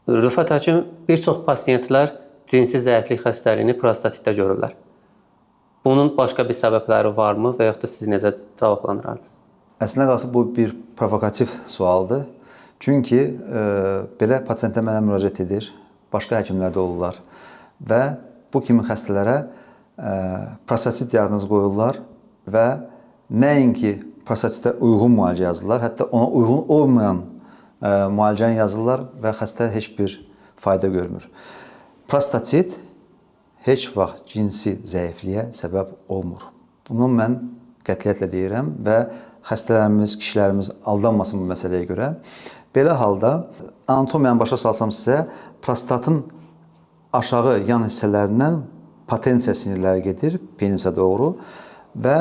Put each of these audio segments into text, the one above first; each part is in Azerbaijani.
Rüfət həkim, bir çox pasiyentlər cinsi zəiflik xəstəliyini prostatitdə görürlər. Bunun başqa bir səbəbləri varmı və yaxud da siz necə cavablandırardınız? Əslində qalsa bu bir provokativ sualdır. Çünki belə pasiyentlər mənə müraciət edir, başqa həkimlər də olurlar və bu kimi xəstələrə prostatit diaqnozu qoyurlar və nəinki prostatitə uyğun müalicə yazırlar, hətta ona uyğun olmayan müalicəni yazırlar və xəstə heç bir fayda görmür. Prostatit heç vaxt cinsi zəifliyə səbəb olmur. Bunu mən qətiyyətlə deyirəm və xəstələrimiz, kişilərimiz aldanmasın bu məsələyə görə. Belə halda anatomiyanı başa salsam sizə, prostatın aşağı yan hissələrindən potensiya sinirləri gedir penisə doğru və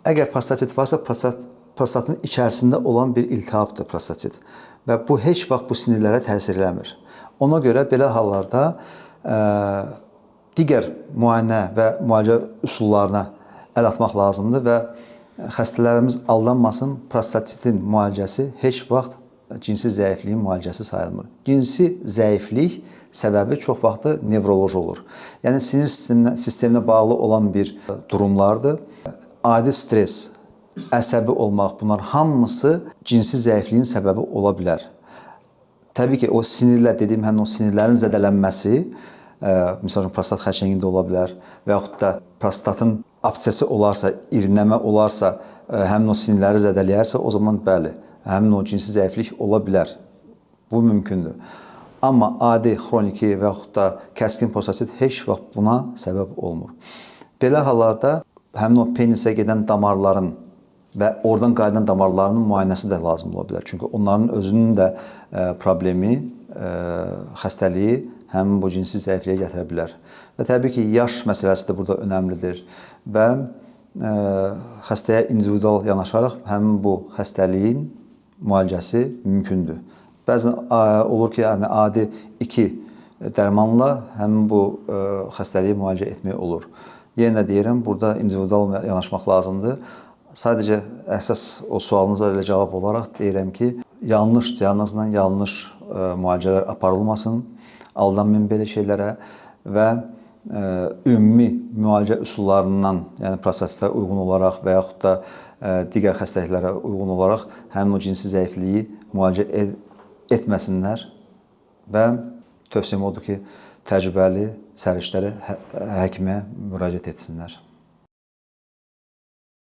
əgər prostatit varsa, prostatın içərisində olan bir iltihabdır prostatit və bu heç vaxt bu sinirlərə təsir eləmir. Ona görə belə hallarda digər müayinə və müalicə üsullarına əl atmaq lazımdır və xəstələrimiz aldanmasın, prostatitin müalicəsi heç vaxt cinsi zəifliyin müalicəsi sayılmır. Cinsi zəiflik səbəbi çox vaxtı nevroloji olur. Yəni sinir sisteminə bağlı olan bir durumlardır. Adi stres, əsəbi olmaq, bunlar hamısı cinsi zəifliyin səbəbi ola bilər. Təbii ki, o sinirlər, dediyim həmin o sinirlərin zədələnməsi, misal üçün prostat xərçəngində ola bilər və yaxud da prostatın absesi olarsa, irinləmə olarsa, həmin o sinirləri zədələyərsə, o zaman bəli, həmin o cinsi zəiflik ola bilər. Bu mümkündür. Amma adi, xroniki və yaxud da kəskin prostatit heç vaxt buna səbəb olmur. Belə hallarda həmin o penisə gedən damarların və oradan qayıdan damarların müayinəsi də lazım ola bilər. Çünki onların özünün də problemi, xəstəliyi həmin bu cinsi zəifliyə gətirə bilər. Və təbii ki, yaş məsələsi də burada önəmlidir və xəstəyə individual yanaşaraq həmin bu xəstəliyin müalicəsi mümkündür. Bəzən olur ki, yəni adi 2 dərmanla həmin bu xəstəliyi müalicə etmək olur. Yenə deyirəm, burada individual yanaşmaq lazımdır. Sadəcə əsas o sualınıza elə cavab olaraq deyirəm ki, yanlış diaqnozla yanlış müalicələr aparılmasın, aldanmayın belə şeylərə və ümumi müalicə üsullarından, yəni prostatitə uyğun olaraq və yaxud da digər xəstəliklərə uyğun olaraq həmin o cinsi zəifliyi müalicə etməsinlər və tövsiyəm odur ki, təcrübəli səriştəli həkimə müraciət etsinlər.